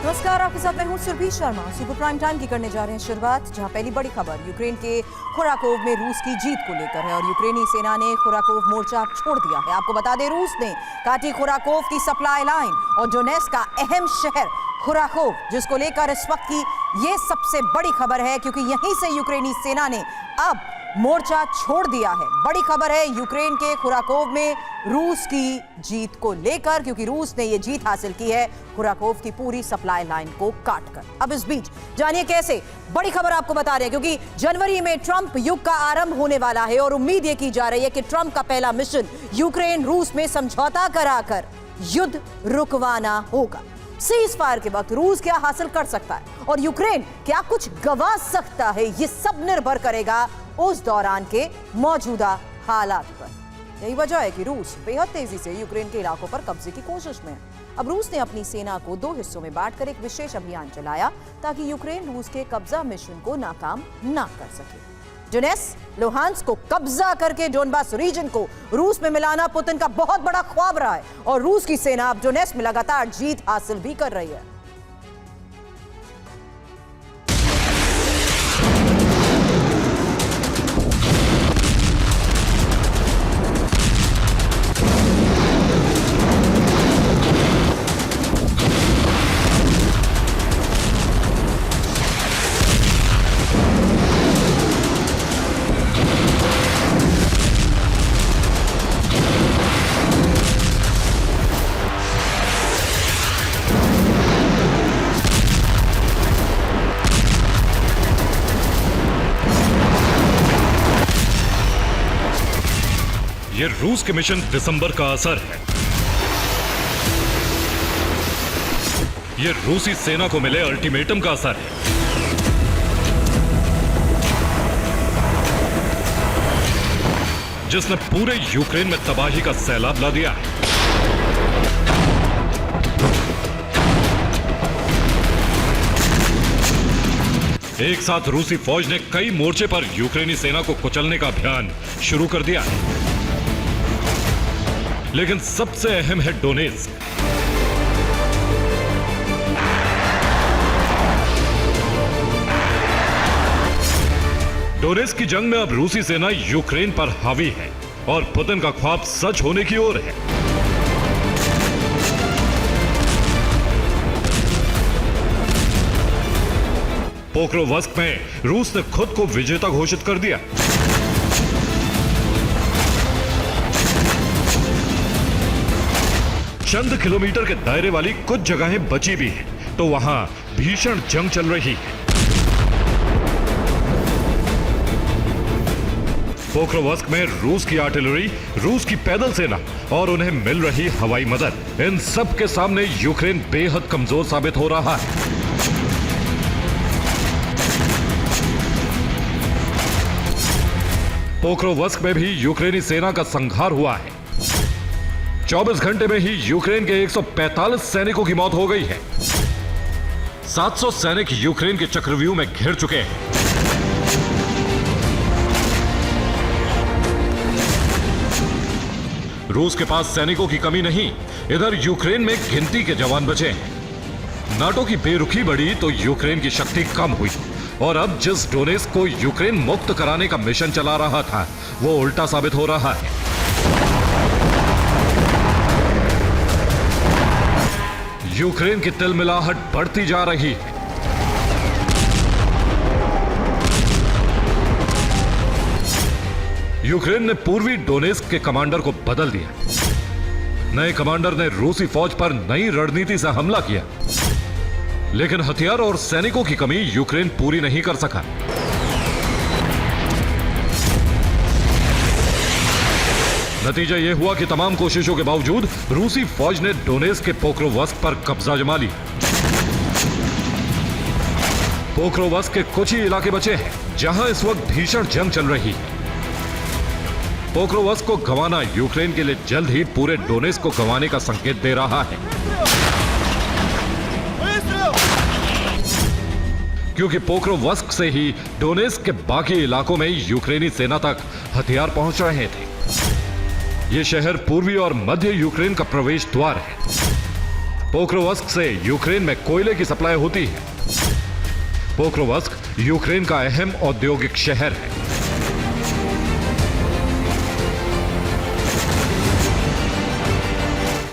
नमस्कार, आपके साथ मैं हूं Surabhi Sharma. Super prime time की करने जा रहे हैं शुरुआत, जहां पहली बड़ी खबर यूक्रेन के खुराकोव में रूस की जीत को लेकर है और यूक्रेनी सेना ने खुराकोव मोर्चा छोड़ दिया है। आपको बता दें, रूस ने काटी खुराकोव की सप्लाई लाइन और डोनेट्स्क का अहम शहर खुराकोव, जिसको लेकर इस वक्त की ये सबसे बड़ी खबर है, क्योंकि यहीं से यूक्रेनी सेना ने अब मोर्चा छोड़ दिया है। बड़ी खबर है यूक्रेन के खुराकोव में रूस की जीत को लेकर, क्योंकि रूस ने यह जीत हासिल की है खुराकोव की पूरी सप्लाई लाइन को काटकर। अब इस बीच जानिए कैसे, बड़ी खबर आपको बता रहे हैं, क्योंकि जनवरी में ट्रंप युग का आरंभ होने वाला है और उम्मीद ये की जा रही है कि ट्रंप का पहला मिशन यूक्रेन रूस में समझौता कराकर युद्ध रुकवाना होगा। सीज फायर के वक्त रूस क्या हासिल कर सकता है और यूक्रेन क्या कुछ गंवा सकता है, ये सब निर्भर करेगा उस दौरान के मौजूदा हालात पर। यही वजह है कि रूस बेहद तेजी से यूक्रेन के इलाकों पर कब्जे की कोशिश में है। अब रूस ने अपनी सेना को 2 हिस्सों में बांटकर एक विशेष अभियान चलाया ताकि यूक्रेन रूस के कब्जा मिशन को नाकाम ना कर सके। डोनेट्स्क, लुहांस्क को कब्जा करके डोनबास रीजन को रूस में मिलाना पुतिन का बहुत बड़ा ख्वाब रहा है और रूस की सेना अब डोनेट्स्क में लगातार जीत हासिल भी कर रही है। ये रूस के मिशन दिसंबर का असर है। ये रूसी सेना को मिले अल्टीमेटम का असर है। जिसने पूरे यूक्रेन में तबाही का सैलाब ला दिया है। एक साथ रूसी फौज ने कई मोर्चे पर यूक्रेनी सेना को कुचलने का अभियान शुरू कर दिया है। लेकिन सबसे अहम है डोनेट्स्क। डोनेट्स्क की जंग में अब रूसी सेना यूक्रेन पर हावी है और पुतिन का ख्वाब सच होने की ओर है। पोक्रोवस्क में रूस ने खुद को विजेता घोषित कर दिया। चंद किलोमीटर के दायरे वाली कुछ जगहें बची भी हैं, तो वहां भीषण जंग चल रही है। पोक्रोवस्क में रूस की आर्टिलरी, रूस की पैदल सेना और उन्हें मिल रही हवाई मदद, इन सब के सामने यूक्रेन बेहद कमजोर साबित हो रहा है। पोक्रोवस्क में भी यूक्रेनी सेना का संहार हुआ है। 24 घंटे में ही यूक्रेन के 145 सैनिकों की मौत हो गई है। 700 सैनिक यूक्रेन के चक्रव्यूह में घिर चुके हैं। रूस के पास सैनिकों की कमी नहीं, इधर यूक्रेन में गिनती के जवान बचे हैं। नाटो की बेरुखी बढ़ी तो यूक्रेन की शक्ति कम हुई और अब जिस डोनेट्स्क को यूक्रेन मुक्त कराने का मिशन चला रहा था, वो उल्टा साबित हो रहा है। यूक्रेन की तिलमिलाहट बढ़ती जा रही है। यूक्रेन ने पूर्वी डोनेट्स्क के कमांडर को बदल दिया। नए कमांडर ने रूसी फौज पर नई रणनीति से हमला किया, लेकिन हथियार और सैनिकों की कमी यूक्रेन पूरी नहीं कर सका। नतीजा यह हुआ कि तमाम कोशिशों के बावजूद रूसी फौज ने डोनेट्स्क के पोक्रोवस्क पर कब्जा जमा लिया। पोक्रोवस्क के कुछ ही इलाके बचे हैं जहां इस वक्त भीषण जंग चल रही है। पोक्रोवस्क को गंवाना यूक्रेन के लिए जल्द ही पूरे डोनेट्स्क को गंवाने का संकेत दे रहा है, क्योंकि पोक्रोवस्क से ही डोनेट्स्क के बाकी इलाकों में यूक्रेनी सेना तक हथियार पहुंच रहे थे। यह शहर पूर्वी और मध्य यूक्रेन का प्रवेश द्वार है। पोक्रोवस्क से यूक्रेन में कोयले की सप्लाई होती है। पोक्रोवस्क यूक्रेन का अहम औद्योगिक शहर है।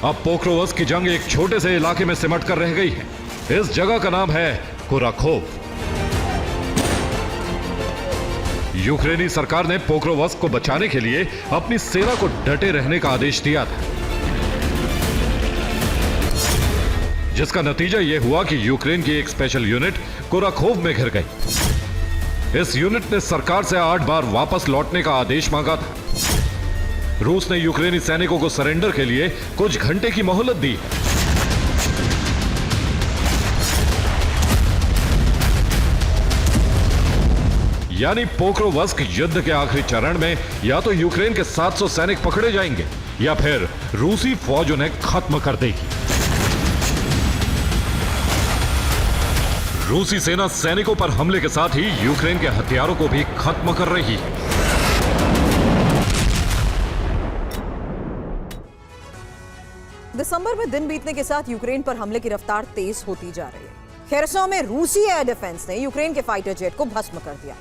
अब पोक्रोवस्क की जंग एक छोटे से इलाके में सिमट कर रह गई है। इस जगह का नाम है कुराखोव। यूक्रेनी सरकार ने पोक्रोवस्क को बचाने के लिए अपनी सेना को डटे रहने का आदेश दिया था, जिसका नतीजा यह हुआ कि यूक्रेन की एक स्पेशल यूनिट कुराखोव में घिर गई। इस यूनिट ने सरकार से 8 बार वापस लौटने का आदेश मांगा था। रूस ने यूक्रेनी सैनिकों को सरेंडर के लिए कुछ घंटे की मोहलत दी है। यानी पोक्रोवस्क युद्ध के आखिरी चरण में या तो यूक्रेन के 700 सैनिक पकड़े जाएंगे या फिर रूसी फौज उन्हें खत्म कर देगी। रूसी सेना सैनिकों पर हमले के साथ ही यूक्रेन के हथियारों को भी खत्म कर रही है। दिसंबर में दिन बीतने के साथ यूक्रेन पर हमले की रफ्तार तेज होती जा रही है। खेरसों में रूसी एयर डिफेंस ने यूक्रेन के फाइटर जेट को भस्म कर दिया।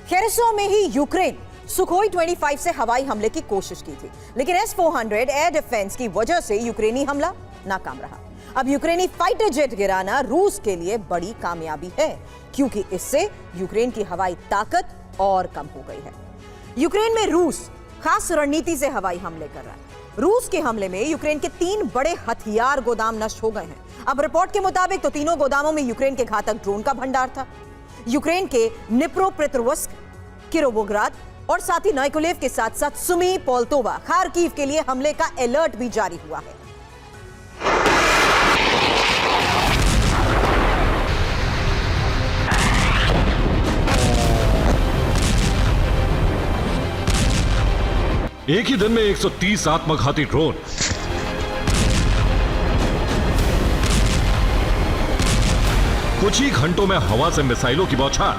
खेरसों में ही यूक्रेन सुखोई 25 से हवाई हमले की कोशिश की थी, लेकिन S-400 एयर डिफेंस की वजह से यूक्रेनी हमला नाकाम रहा। अब यूक्रेनी फाइटर जेट गिराना रूस के लिए बड़ी कामयाबी है, क्योंकि इससे यूक्रेन की हवाई ताकत और कम हो गई है। यूक्रेन में रूस खास रणनीति से हवाई हमले कर रहा है। रूस के हमले में यूक्रेन के 3 बड़े हथियार गोदाम नष्ट हो गए हैं। अब रिपोर्ट के मुताबिक तो तीनों गोदामों में यूक्रेन के घातक ड्रोन का भंडार था। यूक्रेन के निप्रोपेट्रोव्स्क, किरोवोग्राद और साथ ही नाइकोलेव के साथ साथ सुमी, पोल्तोवा, खार्किव के लिए हमले का अलर्ट भी जारी हुआ है। एक ही दिन में 130 आत्मघाती ड्रोन, कुछ ही घंटों में हवा से मिसाइलों की बौछार।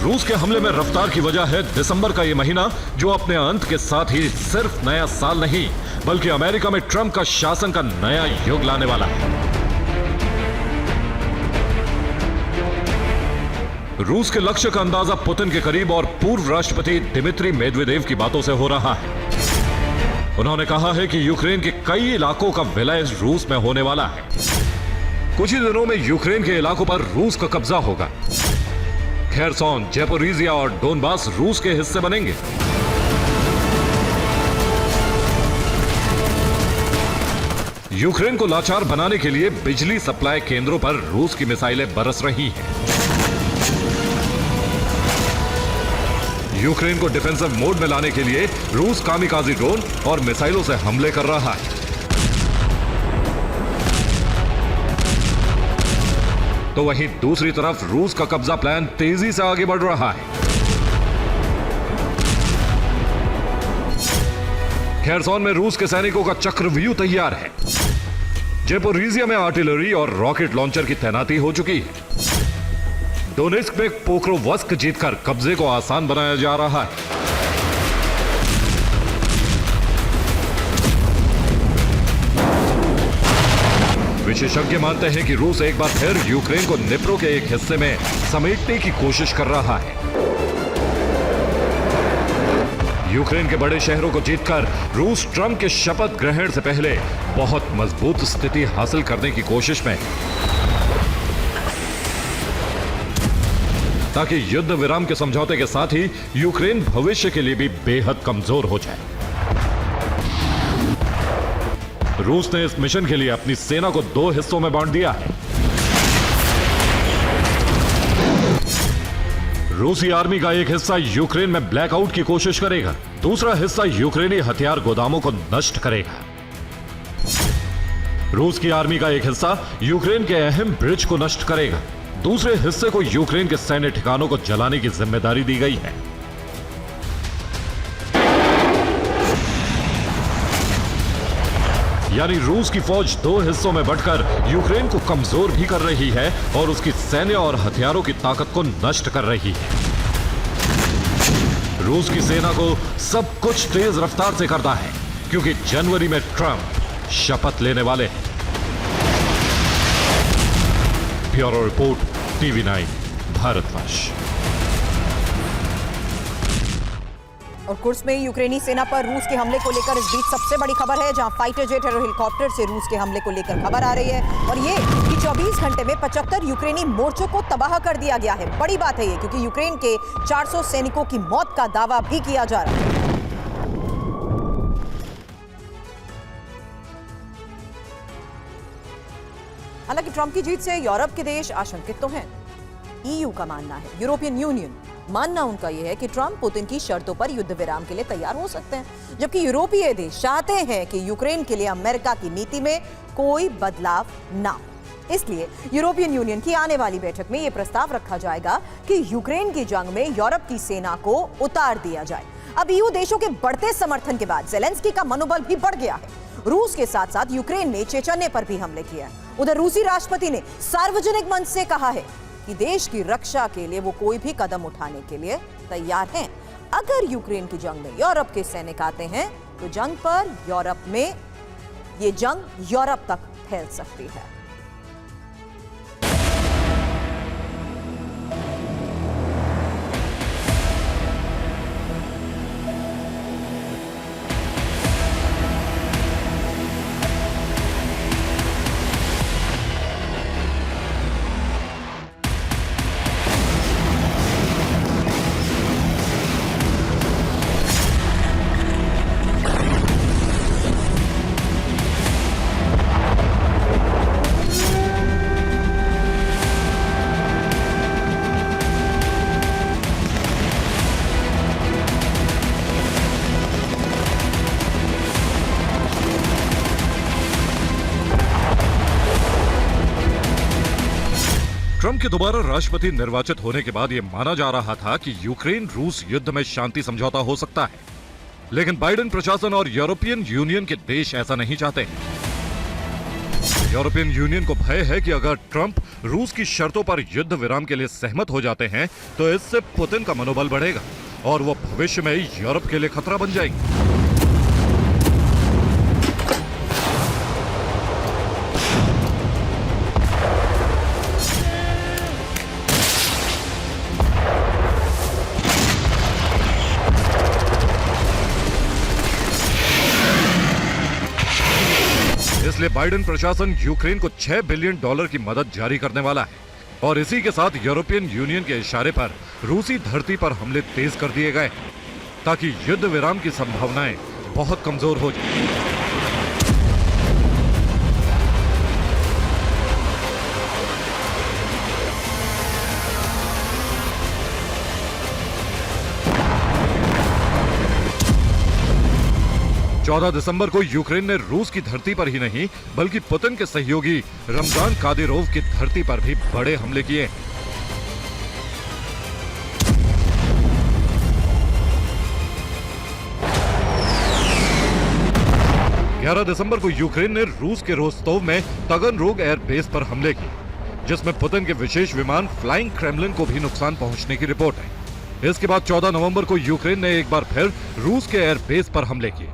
रूस के हमले में रफ्तार की वजह है दिसंबर का यह महीना, जो अपने अंत के साथ ही सिर्फ नया साल नहीं बल्कि अमेरिका में ट्रंप का शासन का नया युग लाने वाला है। रूस के लक्ष्य का अंदाजा पुतिन के करीब और पूर्व राष्ट्रपति दिमित्री मेदवेदेव की बातों से हो रहा है। उन्होंने कहा है कि यूक्रेन के कई इलाकों का विलय रूस में होने वाला है। कुछ ही दिनों में यूक्रेन के इलाकों पर रूस का कब्जा होगा। खेरसोन, ज़ैपोरिज़िया और डोनबास रूस के हिस्से बनेंगे। यूक्रेन को लाचार बनाने के लिए बिजली सप्लाई केंद्रों पर रूस की मिसाइलें बरस रही हैं। यूक्रेन को डिफेंसिव मोड में लाने के लिए रूस कामिकाजी ड्रोन और मिसाइलों से हमले कर रहा है। तो वहीं दूसरी तरफ रूस का कब्जा प्लान तेजी से आगे बढ़ रहा है। खेरसोन में रूस के सैनिकों का चक्रव्यूह तैयार है। ज़ैपोरिज़िया में आर्टिलरी और रॉकेट लॉन्चर की तैनाती हो चुकी है। डोनेस्क में पोक्रोवस्क जीतकर कब्जे को आसान बनाया जा रहा है। विशेषज्ञ मानते हैं कि रूस एक बार फिर यूक्रेन को निप्रो के एक हिस्से में समेटने की कोशिश कर रहा है। यूक्रेन के बड़े शहरों को जीतकर रूस ट्रंप के शपथ ग्रहण से पहले बहुत मजबूत स्थिति हासिल करने की कोशिश में, ताकि युद्ध विराम के समझौते के साथ ही यूक्रेन भविष्य के लिए भी बेहद कमजोर हो जाए। रूस ने इस मिशन के लिए अपनी सेना को 2 हिस्सों में बांट दिया है। रूसी आर्मी का एक हिस्सा यूक्रेन में ब्लैकआउट की कोशिश करेगा, दूसरा हिस्सा यूक्रेनी हथियार गोदामों को नष्ट करेगा। रूस की आर्मी का एक हिस्सा यूक्रेन के अहम ब्रिज को नष्ट करेगा, दूसरे हिस्से को यूक्रेन के सैन्य ठिकानों को जलाने की जिम्मेदारी दी गई है। यानी रूस की फौज 2 हिस्सों में बंटकर यूक्रेन को कमजोर भी कर रही है और उसकी सैन्य और हथियारों की ताकत को नष्ट कर रही है। रूस की सेना को सब कुछ तेज रफ्तार से करना है, क्योंकि जनवरी में ट्रंप शपथ लेने वाले हैं। Bureau report, TV9 Bharatvarsh. और कुर्स में यूक्रेनी सेना पर रूस के हमले को लेकर इस बीच सबसे बड़ी खबर है, जहां फाइटर जेट और हेलीकॉप्टर से रूस के हमले को लेकर खबर आ रही है, और ये कि 24 घंटे में 75 यूक्रेनी मोर्चों को तबाह कर दिया गया है। बड़ी बात है ये, क्योंकि यूक्रेन के 400 सैनिकों की मौत का दावा भी किया जा रहा है। हालांकि ट्रंप की जीत से यूरोप के देश आशंकित तो हैं। EU का मानना है, यूरोपियन यूनियन मानना उनका यह है कि ट्रंप पुतिन की शर्तों पर युद्ध विराम के लिए तैयार हो सकते हैं, जबकि यूरोपीय देश चाहते हैं कि यूक्रेन के लिए अमेरिका की नीति में कोई बदलाव ना हो। इसलिए यूरोपियन यूनियन की आने वाली बैठक में यह प्रस्ताव रखा जाएगा कि यूक्रेन की जंग में यूरोप की सेना को उतार दिया जाए। अब EU देशों के बढ़ते समर्थन के बाद ज़ेलेंस्की का मनोबल भी बढ़ गया है। रूस के साथ साथ यूक्रेन ने चेचन्य पर भी हमले किए हैं। उधर रूसी राष्ट्रपति ने सार्वजनिक मंच से कहा है कि देश की रक्षा के लिए वो कोई भी कदम उठाने के लिए तैयार हैं। अगर यूक्रेन की जंग में यूरोप के सैनिक आते हैं तो ये जंग यूरोप तक फैल सकती है। ट्रंप के दोबारा राष्ट्रपति निर्वाचित होने के बाद यह माना जा रहा था कि यूक्रेन रूस युद्ध में शांति समझौता हो सकता है, लेकिन बाइडेन प्रशासन और यूरोपियन यूनियन के देश ऐसा नहीं चाहते। यूरोपियन यूनियन को भय है कि अगर ट्रंप रूस की शर्तों पर युद्ध विराम के लिए सहमत हो जाते हैं तो इससे पुतिन का मनोबल बढ़ेगा और वो भविष्य में यूरोप के लिए खतरा बन जाएगी। इसलिए बाइडेन प्रशासन यूक्रेन को $6 बिलियन की मदद जारी करने वाला है, और इसी के साथ यूरोपियन यूनियन के इशारे पर रूसी धरती पर हमले तेज कर दिए गए ताकि युद्ध विराम की संभावनाएं बहुत कमजोर हो जाएं। चौदह दिसंबर को यूक्रेन ने रूस की धरती पर ही नहीं बल्कि पुतिन के सहयोगी रमजान कादिरोव की धरती पर भी बड़े हमले किए। 11 दिसंबर को यूक्रेन ने रूस के रोस्तोव में तगनरोग एयरबेस पर हमले किए, जिसमें पुतिन के विशेष विमान फ्लाइंग क्रेमलिन को भी नुकसान पहुंचने की रिपोर्ट है। इसके बाद 14 नवंबर को यूक्रेन ने एक बार फिर रूस के एयरबेस पर हमले किए।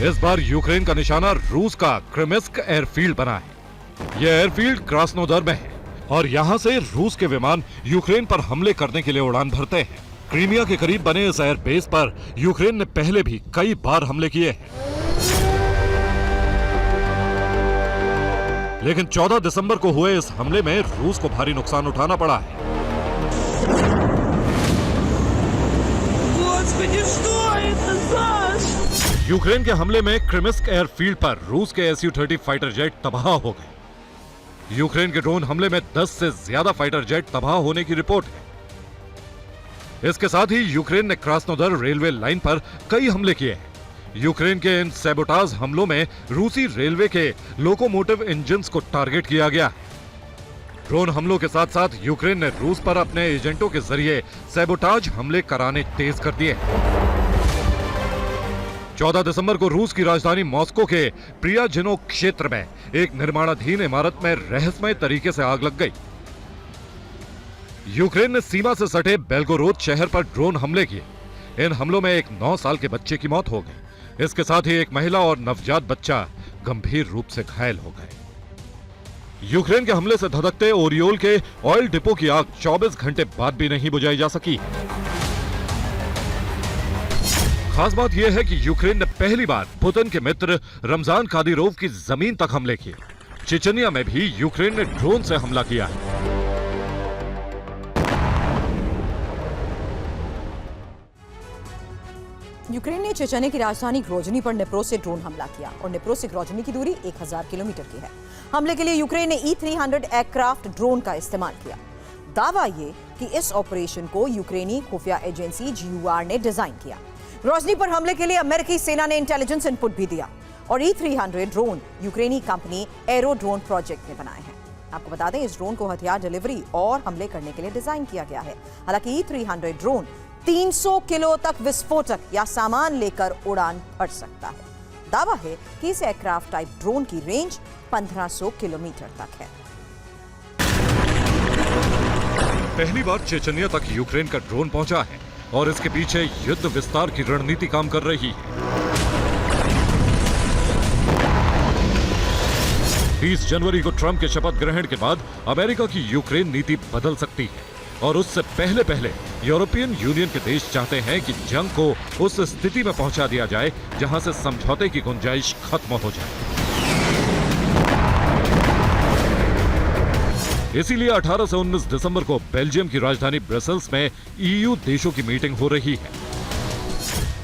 इस बार यूक्रेन का निशाना रूस का क्रिमिस्क एयरफील्ड बना है। यह एयरफील्ड क्रास्नोदर में है और यहां से रूस के विमान यूक्रेन पर हमले करने के लिए उड़ान भरते हैं। क्रीमिया के करीब बने इस एयरबेस पर यूक्रेन ने पहले भी कई बार हमले किए हैं, लेकिन 14 दिसंबर को हुए इस हमले में रूस को भारी नुकसान उठाना पड़ा है। यूक्रेन के हमले में क्रिमिस्क एयरफील्ड पर रूस के Su-30 फाइटर जेट तबाह हो गए। यूक्रेन के ड्रोन हमले में 10 से ज्यादा फाइटर जेट तबाह होने की रिपोर्ट है। इसके साथ ही यूक्रेन ने क्रास्नोदर रेलवे लाइन पर कई हमले किए हैं। यूक्रेन के इन सैबोटाज हमलों में रूसी रेलवे के लोकोमोटिव इंजन्स को टारगेट किया गया है। ड्रोन हमलों के साथ साथ यूक्रेन ने रूस पर अपने एजेंटों के जरिए सैबोटाज हमले कराने तेज कर दिए। 14 दिसंबर को रूस की राजधानी मॉस्को के प्रियाजिनो क्षेत्र में एक निर्माणाधीन इमारत में रहस्यमय तरीके से आग लग गई। यूक्रेन ने सीमा से सटे बेल्गोरोद शहर पर ड्रोन हमले किए। इन हमलों में एक 9 साल के बच्चे की मौत हो गई। इसके साथ ही एक महिला और नवजात बच्चा गंभीर रूप से घायल हो गए। यूक्रेन के हमले से धधकते ओरियोल के ऑयल डिपो की आग 24 घंटे बाद भी नहीं बुझाई जा सकी। खास बात यह है कि यूक्रेन ने पहली बार पुतिन के मित्र रमजान कादिरोव की जमीन तक हमले किए। चेचनिया में भी यूक्रेन ने ड्रोन से हमला किया है। यूक्रेन ने चेचन्या की राजधानी ग्रोजनी पर निप्रो से ड्रोन हमला किया और निप्रो से ग्रोजनी की दूरी 1000 किलोमीटर की है। हमले के लिए यूक्रेन ने E-300 एयरक्राफ्ट ड्रोन का इस्तेमाल किया। दावा ये कि इस ऑपरेशन को यूक्रेनी खुफिया एजेंसी GUR ने डिजाइन किया। ग्रोजनी पर हमले के लिए अमेरिकी सेना ने इंटेलिजेंस इनपुट भी दिया और E-300 ड्रोन यूक्रेनी कंपनी एरो ड्रोन प्रोजेक्ट ने बनाए हैं। आपको बता दें, इस ड्रोन को हथियार डिलीवरी और हमले करने के लिए डिजाइन किया गया है। हालांकि E-300 ड्रोन 300 किलो तक विस्फोटक या सामान लेकर उड़ान भर सकता है। दावा है कि इस एयरक्राफ्ट टाइप ड्रोन की रेंज 1500 किलोमीटर तक है। पहली बार चेचनिया तक यूक्रेन का ड्रोन पहुंचा है और इसके पीछे युद्ध विस्तार की रणनीति काम कर रही है। 30 जनवरी को ट्रंप के शपथ ग्रहण के बाद अमेरिका की यूक्रेन नीति बदल सकती है और उससे पहले यूरोपियन यूनियन के देश चाहते हैं कि जंग को उस स्थिति में पहुंचा दिया जाए जहां से समझौते की गुंजाइश खत्म हो जाए। इसीलिए 18 से 19 दिसंबर को बेल्जियम की राजधानी ब्रसेल्स में EU देशों की मीटिंग हो रही है।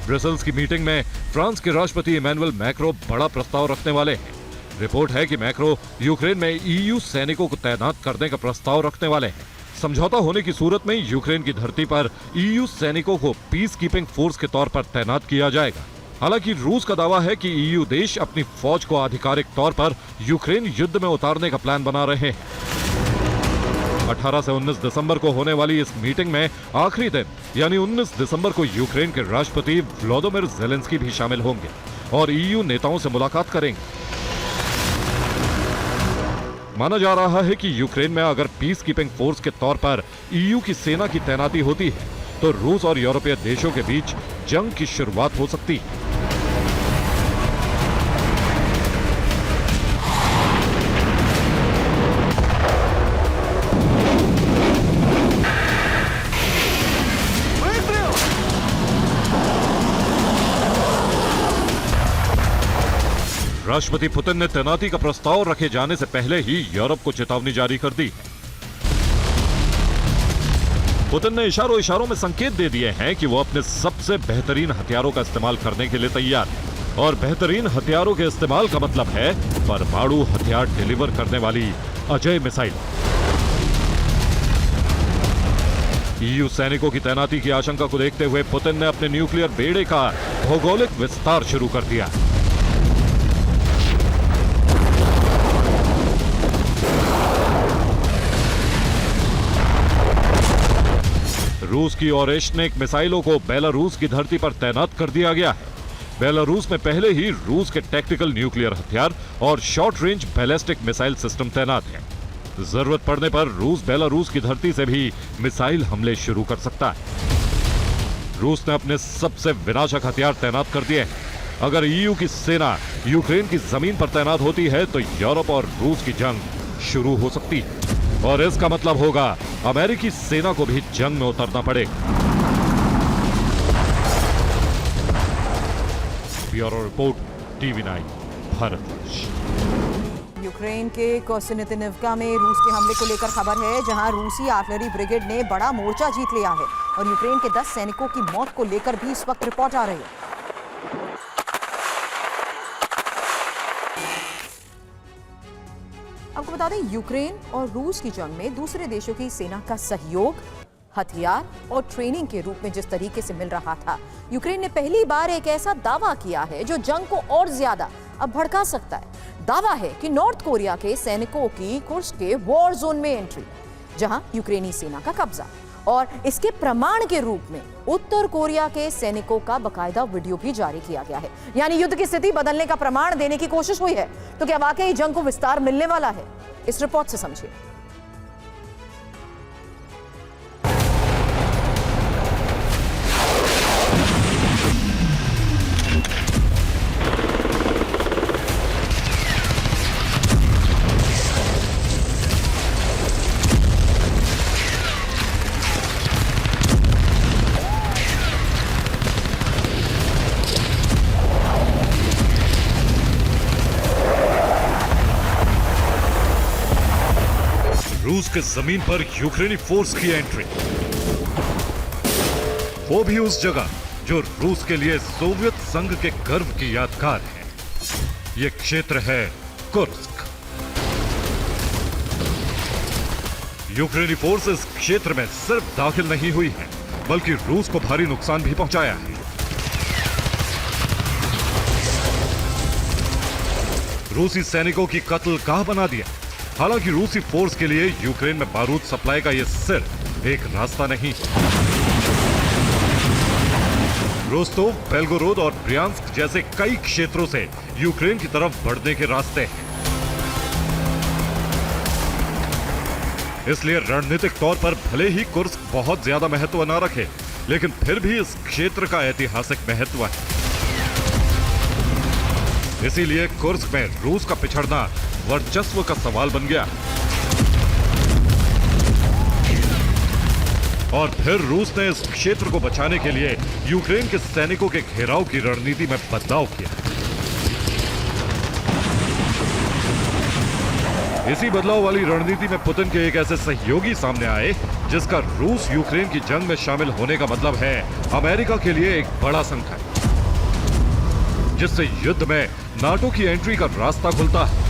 ब्रसेल्स की मीटिंग में फ्रांस के राष्ट्रपति इमैनुअल मैक्रो बड़ा प्रस्ताव रखने वाले हैं। रिपोर्ट है कि मैक्रो यूक्रेन में EU सैनिकों को तैनात करने का प्रस्ताव रखने वाले हैं। समझौता होने की सूरत में यूक्रेन की धरती पर EU सैनिकों को पीस कीपिंग फोर्स के तौर पर तैनात किया जाएगा। हालांकि रूस का दावा है कि EU देश अपनी फौज को आधिकारिक तौर पर यूक्रेन युद्ध में उतारने का प्लान बना रहे हैं। 18 से 19 दिसंबर को होने वाली इस मीटिंग में आखिरी दिन यानी 19 दिसंबर को यूक्रेन के राष्ट्रपति व्लादिमीर ज़ेलेंस्की भी शामिल होंगे और EU नेताओं से मुलाकात करेंगे। माना जा रहा है कि यूक्रेन में अगर पीस कीपिंग फोर्स के तौर पर EU की सेना की तैनाती होती है तो रूस और यूरोपीय देशों के बीच जंग की शुरुआत हो सकती है। राष्ट्रपति पुतिन ने तैनाती का प्रस्ताव रखे जाने से पहले ही यूरोप को चेतावनी जारी कर दी है। पुतिन ने इशारों में संकेत दे दिए हैं कि वो अपने सबसे बेहतरीन हथियारों का इस्तेमाल करने के लिए तैयार है और बेहतरीन हथियारों के इस्तेमाल का मतलब है परमाणु हथियार डिलीवर करने वाली अजय मिसाइल। EU सैनिकों की तैनाती की आशंका को देखते हुए पुतिन ने अपने न्यूक्लियर बेड़े का भौगोलिक विस्तार शुरू कर दिया। रूस की ओरेश्निक मिसाइलों को बेलारूस की धरती पर तैनात कर दिया गया है। बेलारूस में पहले ही रूस के टैक्टिकल न्यूक्लियर हथियार और short range ballistic missile system तैनात है। जरूरत पड़ने पर रूस बेलारूस की धरती से भी मिसाइल हमले शुरू कर सकता है। रूस ने अपने सबसे विनाशक हथियार तैनात कर दिए हैं। अगर EU की सेना यूक्रेन की जमीन पर तैनात होती है तो यूरोप और रूस की जंग शुरू हो सकती है और इसका मतलब होगा अमेरिकी सेना को भी जंग में उतरना पड़ेगा। Bureau report, TV9 Bharatvarsh. Ukraine के कोसिनितिनिवका में रूस के हमले को लेकर खबर है, जहां रूसी आर्टिलरी ब्रिगेड ने बड़ा मोर्चा जीत लिया है और यूक्रेन के 10 सैनिकों की मौत को लेकर भी इस वक्त रिपोर्ट आ रही है। आपको बता दें, यूक्रेन और रूस की जंग में दूसरे देशों की सेना का सहयोग, हथियार और ट्रेनिंग के रूप में जिस तरीके से मिल रहा था, यूक्रेन ने पहली बार एक ऐसा दावा किया है जो जंग को और ज्यादा अब भड़का सकता है। दावा है कि नॉर्थ कोरिया के सैनिकों की कुर्स्क के वॉर जोन में एंट्री। जहां यूक्रेनी सेना का कब्जा। और इसके प्रमाण के रूप में उत्तर कोरिया के सैनिकों का बकायदा वीडियो भी जारी किया गया है। यानी युद्ध की स्थिति बदलने का प्रमाण देने की कोशिश हुई है। तो क्या वाकई जंग को विस्तार मिलने वाला है? इस रिपोर्ट से समझिए। रूस के जमीन पर यूक्रेनी फोर्स की एंट्री, वो भी उस जगह जो रूस के लिए सोवियत संघ के गर्व की यादगार है। ये क्षेत्र है कुर्स्क। यूक्रेनी फोर्स इस क्षेत्र में सिर्फ दाखिल नहीं हुई है, बल्कि रूस को भारी नुकसान भी पहुंचाया है। रूसी सैनिकों की कत्ल-गाह बना दिया। हालांकि रूसी फोर्स के लिए यूक्रेन में बारूद सप्लाई का यह सिर्फ एक रास्ता नहीं। रोस्तोव, बेलगोरोद और ब्रियांस्क जैसे कई क्षेत्रों से यूक्रेन की तरफ बढ़ने के रास्ते हैं। इसलिए रणनीतिक तौर पर भले ही कुर्स्क बहुत ज्यादा महत्व न रखे, लेकिन फिर भी इस क्षेत्र का ऐतिहासिक महत्व है। इसीलिए कुर्स्क में रूस का पिछड़ना वर्चस्व का सवाल बन गया। और फिर रूस ने इस क्षेत्र को बचाने के लिए यूक्रेन के सैनिकों के घेराव की रणनीति में बदलाव किया। इसी बदलाव वाली रणनीति में पुतिन के एक ऐसे सहयोगी सामने आए जिसका रूस यूक्रेन की जंग में शामिल होने का मतलब है अमेरिका के लिए एक बड़ा संकट, जिससे युद्ध में नाटो की एंट्री का रास्ता खुलता है।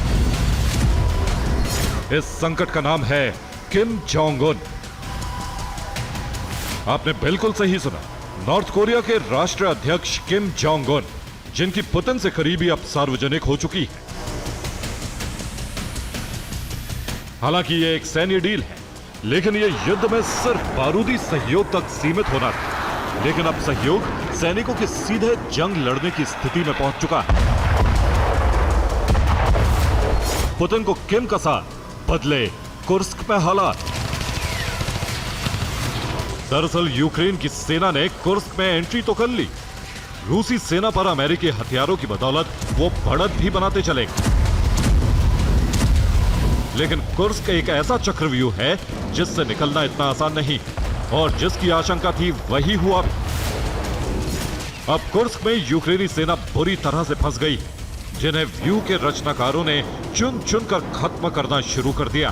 इस संकट का नाम है किम जोंग उन। आपने बिल्कुल सही सुना, नॉर्थ कोरिया के राष्ट्रीय अध्यक्ष किम जोंग उन, जिनकी पुतिन से करीबी अब सार्वजनिक हो चुकी है। हालांकि यह एक सैन्य डील है, लेकिन यह युद्ध में सिर्फ बारूदी सहयोग तक सीमित होना था। लेकिन अब सहयोग सैनिकों के सीधे जंग लड़ने की स्थिति में पहुंच चुका है। पुतिन को किम का साथ, बदले कुर्स्क में हालात। दरअसल यूक्रेन की सेना ने कुर्स्क में एंट्री तो कर ली। रूसी सेना पर अमेरिकी हथियारों की बदौलत वो बढ़त भी बनाते चले गए। लेकिन कुर्स्क एक ऐसा चक्रव्यूह है जिससे निकलना इतना आसान नहीं, और जिसकी आशंका थी वही हुआ। अब कुर्स्क में यूक्रेनी सेना बुरी तरह से फंस गई, जिन्हें व्यू के रचनाकारों ने चुन चुन कर खत्म करना शुरू कर दिया।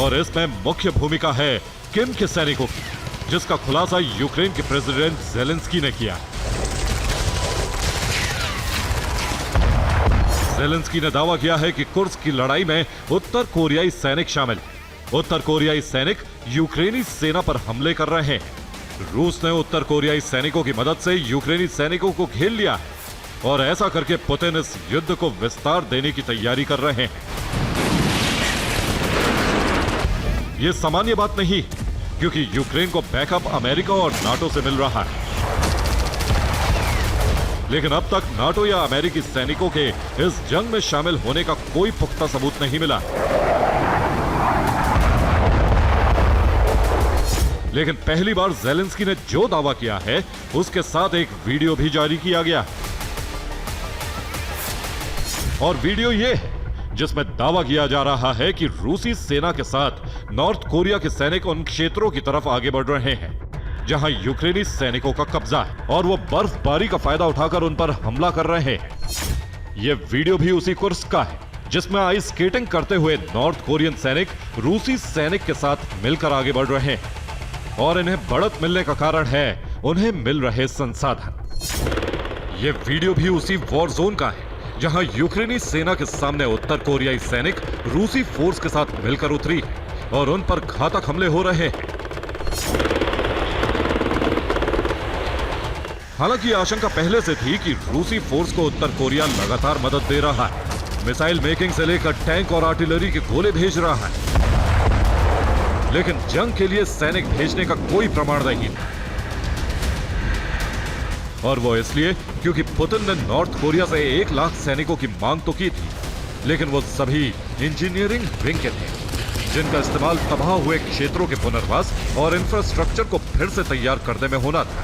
और इसमें मुख्य भूमिका है किम के सैनिकों की, जिसका खुलासा यूक्रेन के प्रेसिडेंट ज़ेलेंस्की ने किया। ज़ेलेंस्की ने दावा किया है कि कुर्स्क की लड़ाई में उत्तर कोरियाई सैनिक शामिल हैं। उत्तर कोरियाई सैनिक यूक्रेनी सेना पर हमले कर रहे हैं। रूस ने उत्तर कोरियाई सैनिकों की मदद से यूक्रेनी सैनिकों को घेर लिया है, और ऐसा करके पुतिन इस युद्ध को विस्तार देने की तैयारी कर रहे हैं। यह सामान्य बात नहीं, क्योंकि यूक्रेन को बैकअप अमेरिका और नाटो से मिल रहा है। लेकिन अब तक नाटो या अमेरिकी सैनिकों के इस जंग में शामिल होने का कोई पुख्ता सबूत नहीं मिला। लेकिन पहली बार ज़ेलेंस्की ने जो दावा किया है, उसके साथ एक वीडियो भी जारी किया गया। और वीडियो ये है जिसमें दावा किया जा रहा है कि रूसी सेना के साथ नॉर्थ कोरिया के सैनिक उन क्षेत्रों की तरफ आगे बढ़ रहे हैं जहां यूक्रेनी सैनिकों का कब्जा है, और वो बर्फबारी का फायदा उठाकर उन पर हमला कर रहे हैं। यह वीडियो भी उसी कुर्स्क का है जिसमें आइस स्केटिंग करते हुए नॉर्थ कोरियन सैनिक रूसी सैनिक के साथ मिलकर आगे बढ़ रहे हैं, और इन्हें बढ़त मिलने का कारण है उन्हें मिल रहे संसाधन। यह वीडियो भी उसी वॉर जोन का है जहां यूक्रेनी सेना के सामने उत्तर कोरियाई सैनिक रूसी फोर्स के साथ मिलकर उतरी है और उन पर घातक हमले हो रहे हैं। हालांकि ये आशंका पहले से थी कि रूसी फोर्स को उत्तर कोरिया लगातार मदद दे रहा है, मिसाइल मेकिंग से लेकर टैंक और आर्टिलरी के गोले भेज रहा है, लेकिन जंग के लिए सैनिक भेजने का कोई प्रमाण नहीं था। और वो इसलिए क्योंकि पुतिन ने नॉर्थ कोरिया से 1 लाख सैनिकों की मांग तो की थी, लेकिन वो सभी इंजीनियरिंग विंग के थे, जिनका इस्तेमाल तबाह हुए क्षेत्रों के पुनर्वास और इंफ्रास्ट्रक्चर को फिर से तैयार करने में होना था।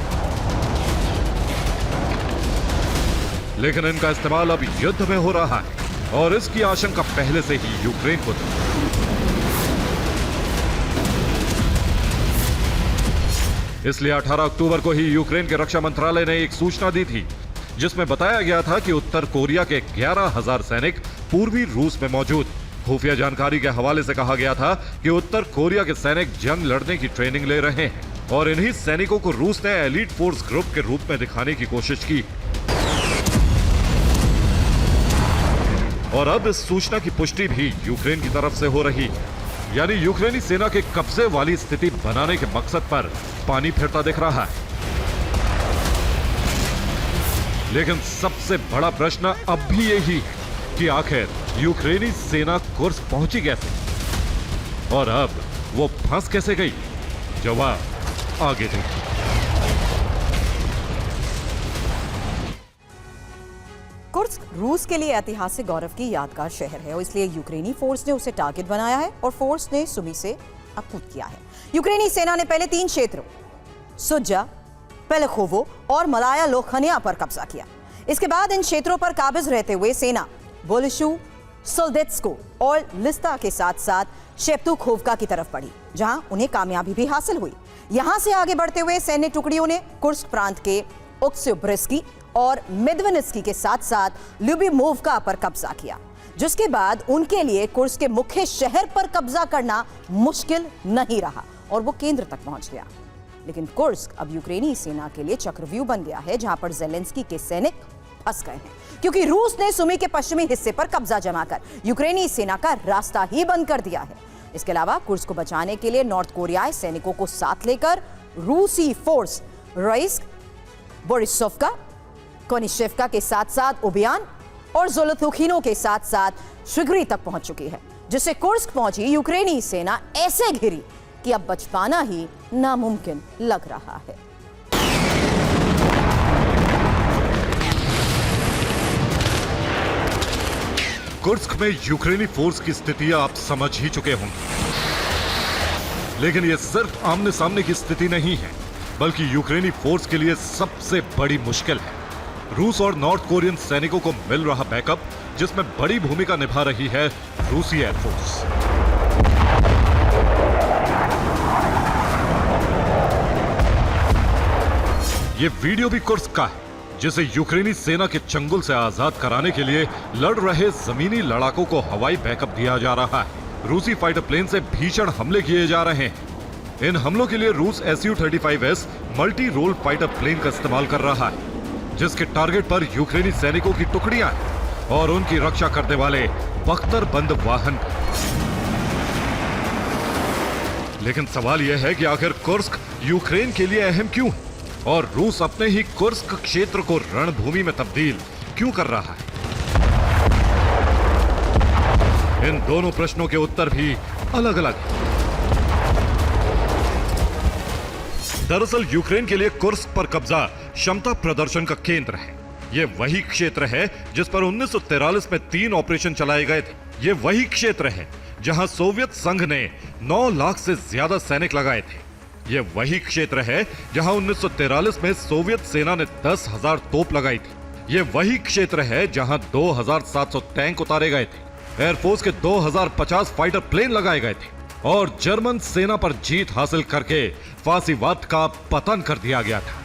लेकिन इनका इस्तेमाल अब युद्ध में हो रहा है और इसकी आशंका पहले से ही यूक्रेन को थी। इसलिए 18 अक्टूबर को ही यूक्रेन के रक्षा मंत्रालय ने एक सूचना दी थी, जिसमें बताया गया था कि उत्तर कोरिया के 11,000 सैनिक पूर्वी रूस में मौजूद। खुफिया जानकारी के हवाले से कहा गया था कि उत्तर कोरिया के सैनिक जंग लड़ने की ट्रेनिंग ले रहे हैं और इन्हीं सैनिकों को रूस ने एलीट फोर्स ग्रुप के रूप में दिखाने की कोशिश की। और अब इस सूचना की पुष्टि भी यूक्रेन की तरफ से हो रही, यानी यूक्रेनी सेना के कब्जे वाली स्थिति बनाने के मकसद पर पानी फिरता दिख रहा है। लेकिन सबसे बड़ा प्रश्न अब भी यही है कि आखिर यूक्रेनी सेना कुर्स्क पहुंची कैसे और अब वो फंस कैसे गई? जवाब आगे देखिए। कुर्स्क रूस के लिए ऐतिहासिक गौरव की यादगार शहर है और इसलिए यूक्रेनी फोर्स ने उसे टारगेट बनाया है और फोर्स ने सुमी से अपकूत किया है। यूक्रेनी सेना ने पहले 3 क्षेत्रों सुज्जा, पेलेखोवो और मलाया लोखनिया पर कब्जा किया। इसके बाद इन क्षेत्रों पर काबिज रहते हुए सेना बोलिशु, सोल्देत्स्को और लिस्ता के साथ साथ शेप्तुखोवका की तरफ बढ़ी, जहां उन्हें कामयाबी भी हासिल हुई। यहां से आगे बढ़ते हुए सैन्य टुकड़ियों ने कुर्स्क प्रांत के ओक्स्योब्रिस्की और मेदवेनिस्की के साथ साथ ल्यूबिमोवका पर कब्जा किया, जिसके बाद उनके लिए कुर्स्क के मुख्य शहर पर कब्जा करना मुश्किल नहीं रहा और वो केंद्र तक पहुंच गया। लेकिन कुर्स्क अब यूक्रेनी सेना के लिए चक्रव्यूह बन गया है, जहां पर ज़ेलेंस्की के सैनिक फंस गए हैं, क्योंकि रूस ने सुमी के पश्चिमी हिस्से पर कब्जा जमाकर यूक्रेनी सेना का रास्ता ही बंद कर दिया है। इसके अलावा कुर्स्क को बचाने के लिए नॉर्थ कोरियाई सैनिकों को साथ लेकर रूसी फोर्स रईस्क, बोरिसोवका, कोनिशेवका के साथ साथ उबियान और जोलोथुखिनो के साथ साथ शिग्री तक पहुंच चुकी है, जिससे कुर्स्क पहुंची यूक्रेनी सेना ऐसे घिरी कि अब बच पाना ही नामुमकिन लग रहा है। कुर्स्क में यूक्रेनी फोर्स की स्थिति आप समझ ही चुके होंगे, लेकिन यह सिर्फ आमने सामने की स्थिति नहीं है, बल्कि यूक्रेनी फोर्स के लिए सबसे बड़ी मुश्किल है। रूस और नॉर्थ कोरियन सैनिकों को मिल रहा बैकअप, जिसमें बड़ी भूमिका निभा रही है रूसी एयरफोर्स। ये वीडियो भी कुर्स्क का है, जिसे यूक्रेनी सेना के चंगुल से आजाद कराने के लिए लड़ रहे जमीनी लड़ाकों को हवाई बैकअप दिया जा रहा है। रूसी फाइटर प्लेन से भीषण हमले किए जा रहे हैं। इन हमलों के लिए रूस Su-35S multi role fighter plane का इस्तेमाल कर रहा है, जिसके टारगेट पर यूक्रेनी सैनिकों की टुकड़ियां हैं और उनकी रक्षा करने वाले बख्तरबंद वाहन। लेकिन सवाल यह है कि आखिर कुर्स्क यूक्रेन के लिए अहम क्यों है और रूस अपने ही कुर्स्क क्षेत्र को रणभूमि में तब्दील क्यों कर रहा है? इन दोनों प्रश्नों के उत्तर भी अलग अलग हैं। दरअसल यूक्रेन के लिए कुर्स्क पर कब्जा क्षमता प्रदर्शन का केंद्र है। यह वही क्षेत्र है जिस पर 1943 में 3 ऑपरेशन चलाए गए थे। यह वही क्षेत्र है जहां सोवियत संघ ने 9 लाख से ज्यादा सैनिक लगाए थे। यह वही क्षेत्र है जहां 1943 में सोवियत सेना ने 10,000 तोप लगाई थी। यह वही क्षेत्र है जहां 2,700 टैंक उतारे गए थे, एयरफोर्स के 2,050 फाइटर प्लेन लगाए गए थे और जर्मन सेना पर जीत हासिल करके फासीवाद का पतन कर दिया गया था।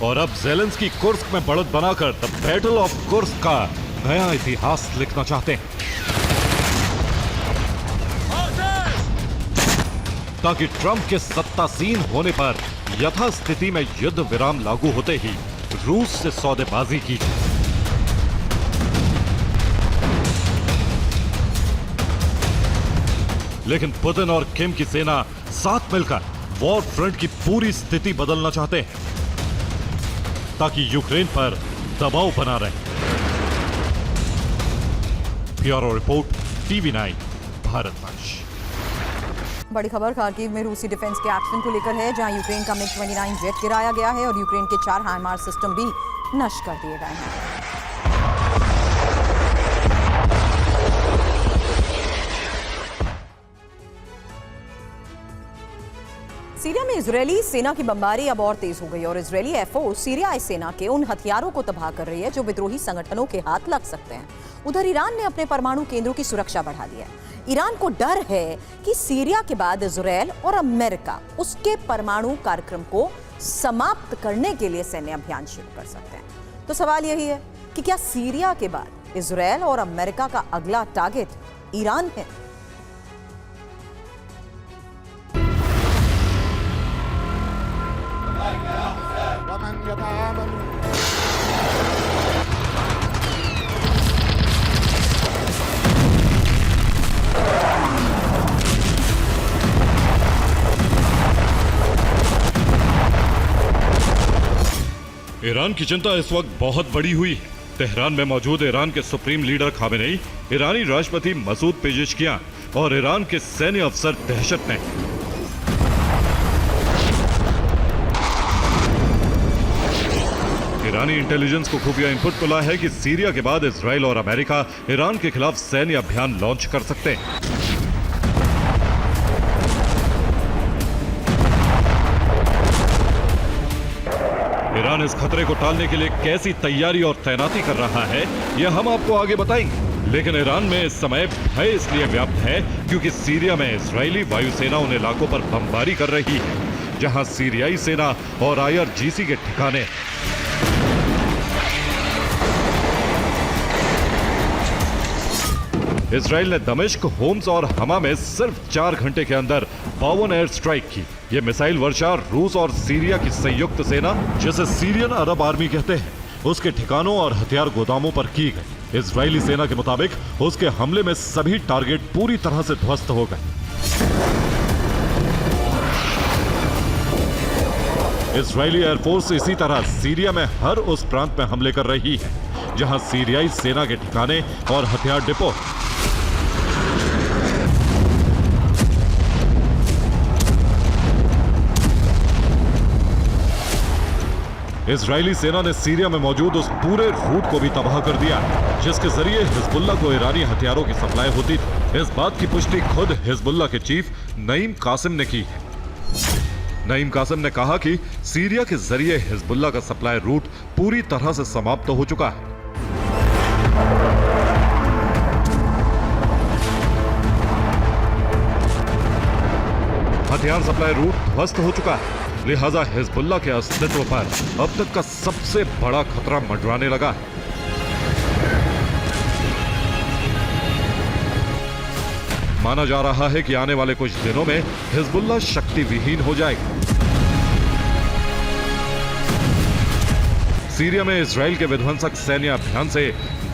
और अब ज़ेलेंस्की कुर्स्क में बढ़त बनाकर द बैटल ऑफ कुर्स्क का नया इतिहास लिखना चाहते हैं, ताकि ट्रंप के सत्तासीन होने पर यथास्थिति में युद्ध विराम लागू होते ही रूस से सौदेबाजी की जाए। लेकिन पुतिन और किम की सेना साथ मिलकर वॉर फ्रंट की पूरी स्थिति बदलना चाहते हैं ताकि यूक्रेन पर दबाव बना रहे। Bureau report, TV9 Bharatvarsh. बड़ी खबर खार्किव में रूसी डिफेंस के एक्शन को लेकर है, जहां यूक्रेन का MiG-29 जेट गिराया गया है और यूक्रेन के 4 हाइमार सिस्टम भी नष्ट कर दिए गए हैं। सीरिया में इजरायली सेना की बमबारी अब और तेज हो गई और इजरायली एयरफोर्स सीरियाई सेना के उन हथियारों को तबाह कर रही है जो विद्रोही संगठनों के हाथ लग सकते हैं। उधर ईरान ने अपने परमाणु केंद्रों की सुरक्षा बढ़ा दी है। ईरान को डर है कि सीरिया के बाद इजरायल और अमेरिका उसके परमाणु कार्यक्रम को समाप्त करने के लिए सैन्य अभियान शुरू कर सकते हैं। तो सवाल यही है कि क्या सीरिया के बाद इजरायल और अमेरिका का अगला टारगेट ईरान है? ईरान की चिंता इस वक्त बहुत बड़ी हुई है। तेहरान में मौजूद ईरान के सुप्रीम लीडर खामेनेई, ईरानी राष्ट्रपति मसूद पेजेशकियान और ईरान के सैन्य अफसर दहशत में। ईरानी इंटेलिजेंस को खुफिया इनपुट मिला है कि सीरिया के बाद इजराइल और अमेरिका ईरान के खिलाफ सैन्य अभियान लॉन्च कर सकते हैं। ईरान इस खतरे को टालने के लिए कैसी तैयारी और तैनाती कर रहा है, यह हम आपको आगे बताएंगे। लेकिन ईरान में इस समय भय इसलिए व्याप्त है क्योंकि सीरिया में इजरायली वायुसेना उन इलाकों पर बमबारी कर रही है जहां सीरियाई सेना और IRGC के ठिकाने। इजराइल ने दमिश्क, होम्स और हमा में सिर्फ 4 घंटे के अंदर 52 एयर स्ट्राइक की। ये मिसाइल वर्षा रूस और सीरिया की संयुक्त सेना, जिसे सीरियन अरब आर्मी कहते हैं, उसके ठिकानों और हथियार गोदामों पर की गई। इजरायली सेना के मुताबिक उसके हमले में सभी टारगेट पूरी तरह से ध्वस्त हो गए। इजरायली एयरफोर्स इसी तरह सीरिया में हर उस प्रांत में हमले कर रही है जहां सीरियाई सेना के ठिकाने और हथियार डिपो। इजरायली सेना ने सीरिया में मौजूद उस पूरे रूट को भी तबाह कर दिया जिसके जरिए हिजबुल्लाह को ईरानी हथियारों की सप्लाई होती थी। इस बात की पुष्टि खुद हिजबुल्लाह के चीफ नईम कासिम ने की है। नईम कासिम ने कहा कि सीरिया के जरिए हिजबुल्लाह का सप्लाई रूट पूरी तरह से समाप्त हो चुका है। हथियार सप्लाई रूट ध्वस्त हो चुका है, लिहाजा हिजबुल्लाह के अस्तित्व पर अब तक का सबसे बड़ा खतरा मंडराने लगा है। माना जा रहा है कि आने वाले कुछ दिनों में हिजबुल्लाह शक्ति विहीन हो जाएगा। सीरिया में इजराइल के विध्वंसक सैन्य अभियान से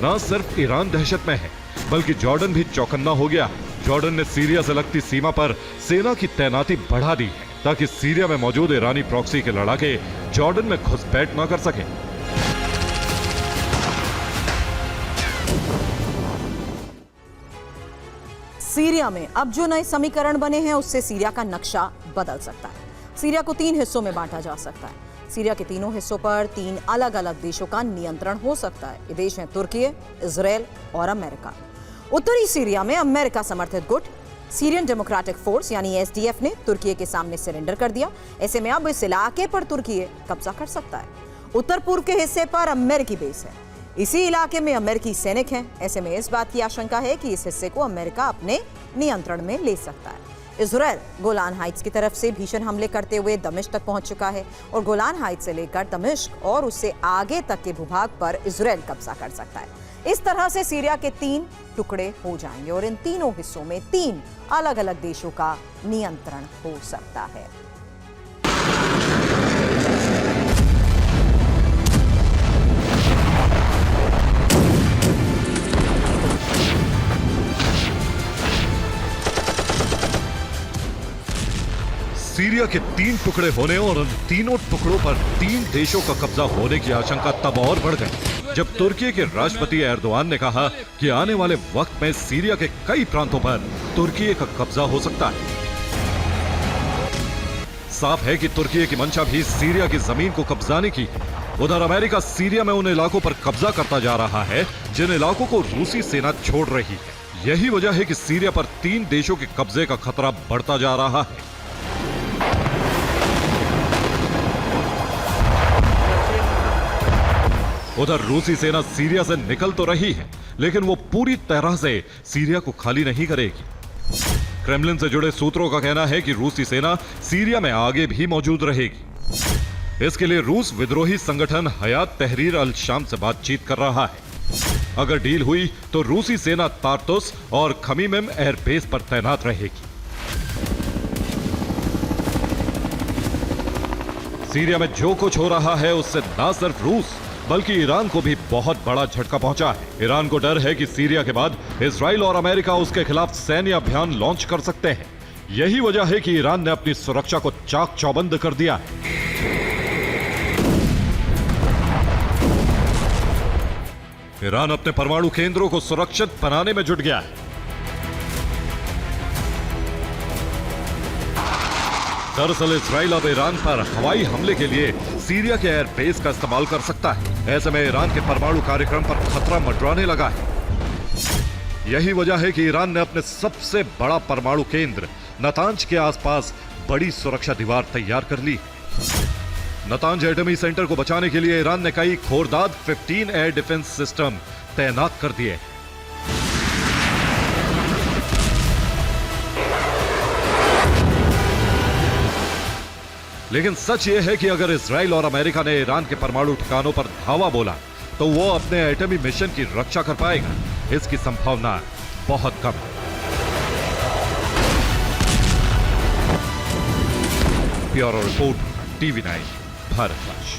न सिर्फ ईरान दहशत में है, बल्कि जॉर्डन भी चौकन्ना हो गया। जॉर्डन ने सीरिया से लगती सीमा पर सेना की तैनाती बढ़ा दी है ताकि सीरिया में मौजूद ईरानी प्रॉक्सी के लड़ाके जॉर्डन में घुसपैठ न कर सके। सीरिया में अब जो नए समीकरण बने हैं उससे सीरिया का नक्शा बदल सकता है। सीरिया को 3 हिस्सों में बांटा जा सकता है। सीरिया के तीनों हिस्सों पर 3 अलग अलग देशों का नियंत्रण हो सकता है। ये देश हैं तुर्की, इजराइल और अमेरिका। उत्तरी सीरिया में अमेरिका समर्थित गुट सीरियन डेमोक्रेटिक फोर्स यानी SDF ने तुर्की के सामने सरेंडर कर दिया। ऐसे में अब इस इलाके पर तुर्की कब्जा कर सकता है। उत्तर पूर्व के हिस्से पर अमेरिकी बेस है। इसी इलाके में अमेरिकी सैनिक हैं। ऐसे में इस बात की आशंका है कि इस हिस्से को अमेरिका अपने नियंत्रण में ले सकता है। इजराइल गोलान हाइट्स की तरफ से भीषण हमले करते हुए दमिश्क तक पहुंच चुका है और गोलान हाइट्स से लेकर दमिश्क और उससे आगे तक के भूभाग पर इजराइल कब्जा कर सकता है। इस तरह से सीरिया के 3 टुकड़े हो जाएंगे और इन तीनों हिस्सों में 3 अलग अलग देशों का नियंत्रण हो सकता है। सीरिया के 3 टुकड़े होने और उन तीनों टुकड़ों पर 3 देशों का कब्जा होने की आशंका तब और बढ़ गई जब तुर्की के राष्ट्रपति एर्दोआन ने कहा कि आने वाले वक्त में सीरिया के कई प्रांतों पर तुर्की का कब्जा हो सकता है। साफ है कि तुर्की की मंशा भी सीरिया की जमीन को कब्जाने की है। उधर अमेरिका सीरिया में उन इलाकों पर कब्जा करता जा रहा है जिन इलाकों को रूसी सेना छोड़ रही है। यही वजह है कि सीरिया पर 3 देशों के कब्जे का खतरा बढ़ता जा रहा है। उधर रूसी सेना सीरिया से निकल तो रही है, लेकिन वो पूरी तरह से सीरिया को खाली नहीं करेगी। क्रेमलिन से जुड़े सूत्रों का कहना है कि रूसी सेना सीरिया में आगे भी मौजूद रहेगी। इसके लिए रूस विद्रोही संगठन हयात तहरीर अल शाम से बातचीत कर रहा है। अगर डील हुई तो रूसी सेना तार्तुस और खमीमेम एयरबेस पर तैनात रहेगी। सीरिया में जो कुछ हो रहा है उससे न सिर्फ रूस बल्कि ईरान को भी बहुत बड़ा झटका पहुंचा है। ईरान को डर है कि सीरिया के बाद इजराइल और अमेरिका उसके खिलाफ सैन्य अभियान लॉन्च कर सकते हैं। यही वजह है कि ईरान ने अपनी सुरक्षा को चाक चौबंद कर दिया है। ईरान अपने परमाणु केंद्रों को सुरक्षित बनाने में जुट गया है। दरअसल इजराइल अब ईरान पर हवाई हमले के लिए सीरिया के एयरबेस का इस्तेमाल कर सकता है। ऐसे में ईरान के परमाणु कार्यक्रम पर खतरा मंडराने लगा है। यही वजह है कि ईरान ने अपने सबसे बड़ा परमाणु केंद्र नतांज के आसपास बड़ी सुरक्षा दीवार तैयार कर ली। नतांज एटमी सेंटर को बचाने के लिए ईरान ने कई खोरदाद 15 एयर डिफेंस सिस्टम तैनात कर दिए। लेकिन सच यह है कि अगर इजराइल और अमेरिका ने ईरान के परमाणु ठिकानों पर धावा बोला तो वो अपने एटमी मिशन की रक्षा कर पाएगा। इसकी संभावना बहुत कम है। Bureau report, TV9 Bharatvarsh.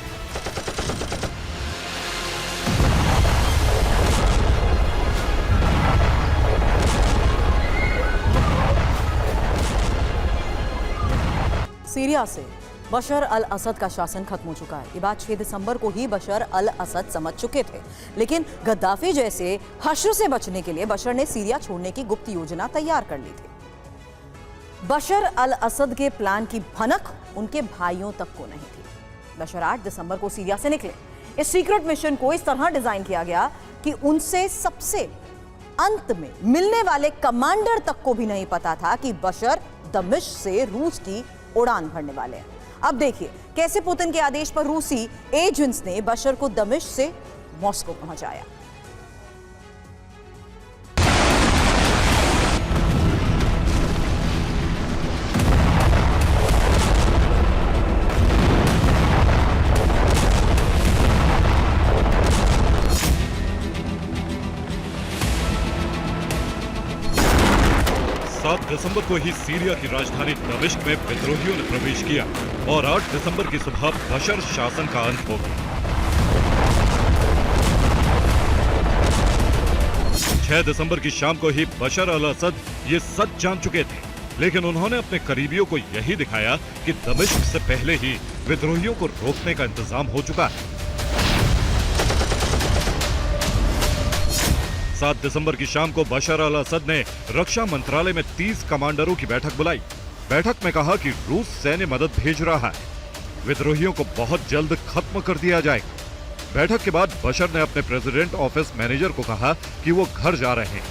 Syria से बशर अल असद का शासन खत्म हो चुका है। ये बात 6 दिसंबर को ही बशर अल असद समझ चुके थे, लेकिन गद्दाफी जैसे हश्र से बचने के लिए बशर ने सीरिया छोड़ने की गुप्त योजना तैयार कर ली थी। बशर अल असद के प्लान की भनक उनके भाइयों तक को नहीं थी। बशर 8 दिसंबर को सीरिया से निकले। इस सीक्रेट मिशन को इस तरह डिजाइन किया गया कि उनसे सबसे अंत में मिलने वाले कमांडर तक को भी नहीं पता था कि बशर दमिश्क से रूस की उड़ान भरने वाले हैं। अब देखिए कैसे पुतिन के आदेश पर रूसी एजेंट्स ने बशर को दमिश्क से मॉस्को पहुंचाया। दिसंबर को ही सीरिया की राजधानी दमिश्क में विद्रोहियों ने प्रवेश किया और 8 दिसंबर की सुबह बशर शासन का अंत हो गया। 6 दिसंबर की शाम को ही बशर अल असद ये सच जान चुके थे, लेकिन उन्होंने अपने करीबियों को यही दिखाया कि दमिश्क से पहले ही विद्रोहियों को रोकने का इंतजाम हो चुका है। 7 दिसंबर की शाम को बशर अल असद ने रक्षा मंत्रालय में 30 कमांडरों की बैठक बुलाई। बैठक में कहा कि रूस सैन्य मदद भेज रहा है, विद्रोहियों को बहुत जल्द खत्म कर दिया जाएगा। बैठक के बाद बशर ने अपने प्रेसिडेंट ऑफिस मैनेजर को कहा कि वो घर जा रहे हैं।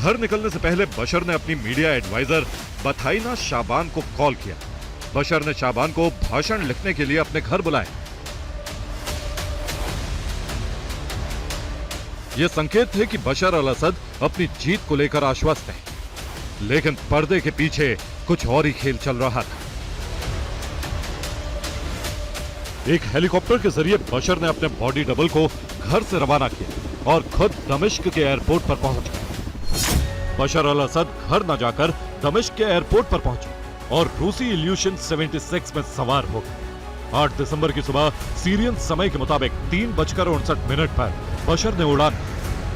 घर निकलने से पहले बशर ने अपनी मीडिया एडवाइजर बथाइना शाबान को कॉल किया। बशर ने शाबान को भाषण लिखने के लिए अपने घर बुलाया। यह संकेत थे कि बशर अल असद अपनी जीत को लेकर आश्वस्त है, लेकिन पर्दे के पीछे कुछ और ही खेल चल रहा था। एक हेलीकॉप्टर के जरिए बशर ने अपने बॉडी डबल को घर से रवाना किया और खुद दमिश्क के एयरपोर्ट पर पहुंच गए। बशर अल असद घर न जाकर दमिश्क के एयरपोर्ट पर पहुंचे और रूसी इल्यूशन 76 में सवार हो गए। 8 दिसंबर की सुबह सीरियन समय के मुताबिक 3:59 पर बशर ने उड़ान।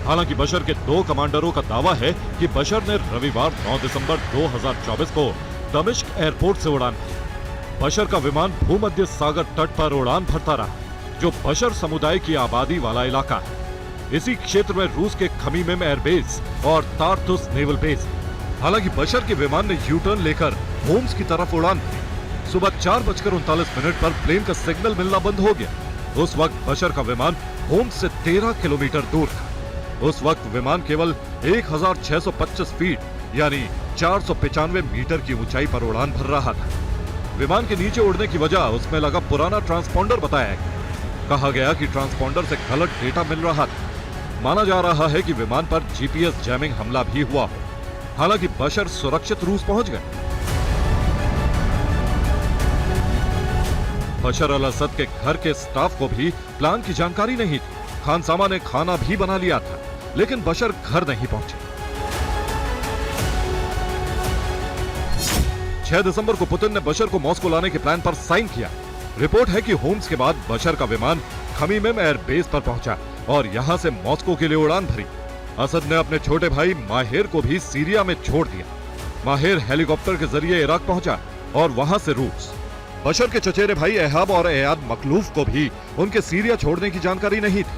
हालांकि बशर के 2 कमांडरों का दावा है कि बशर ने रविवार 9 दिसंबर 2024 को दमिश्क एयरपोर्ट से उड़ान की। बशर का विमान भूमध्य सागर तट पर उड़ान भरता रहा, जो बशर समुदाय की आबादी वाला इलाका है। इसी क्षेत्र में रूस के खमीमेम एयरबेस और तार्तुस नेवल बेस है। हालांकि बशर के विमान ने यू टर्न लेकर होम्स की तरफ उड़ान भरी। सुबह 4:39 पर प्लेन का सिग्नल मिलना बंद हो गया। उस वक्त बशर का विमान होम्स से 13 किलोमीटर दूर था। उस वक्त विमान केवल 1625 फीट यानी 495 मीटर की ऊंचाई पर उड़ान भर रहा था। विमान के नीचे उड़ने की वजह उसमें लगा पुराना ट्रांसपॉन्डर बताया गया। कहा गया कि ट्रांसपॉन्डर से गलत डेटा मिल रहा था। माना जा रहा है कि विमान पर जीपीएस जैमिंग हमला भी हुआ हो। हालांकि बशर सुरक्षित रूस पहुंच गए। बशर अल असद के घर के स्टाफ को भी प्लान की जानकारी नहीं थी। खानसामा ने खाना भी बना लिया था, लेकिन बशर घर नहीं पहुंचे। 6 दिसंबर को पुतिन ने बशर को मॉस्को लाने के प्लान पर साइन किया। रिपोर्ट है कि होम्स के बाद बशर का विमान खमीमेम एयरबेस पर पहुंचा और यहां से मॉस्को के लिए उड़ान भरी। असद ने अपने छोटे भाई माहिर को भी सीरिया में छोड़ दिया। माहिर हेलीकॉप्टर के जरिए इराक पहुंचा और वहां से रूस। बशर के चचेरे भाई एहाब और एयाद मखलूफ को भी उनके सीरिया छोड़ने की जानकारी नहीं थी।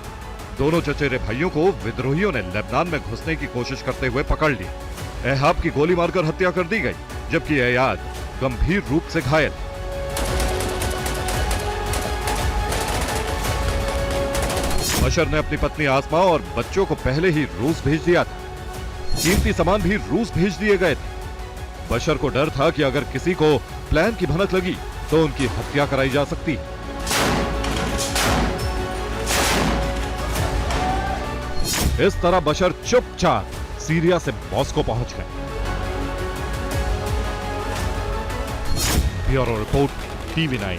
दोनों चचेरे भाइयों को विद्रोहियों ने लेबनान में घुसने की कोशिश करते हुए पकड़ लिया। एहाब की गोली मारकर हत्या कर दी गई, जबकि एयाद गंभीर रूप से घायल। बशर ने अपनी पत्नी आसमा और बच्चों को पहले ही रूस भेज दिया था। कीमती सामान भी रूस भेज दिए गए थे। बशर को डर था कि अगर किसी को प्लान की भनक लगी तो उनकी हत्या कराई जा सकती है। इस तरह बशर चुपचाप सीरिया से मॉस्को पहुंच गए। Bureau report, TV9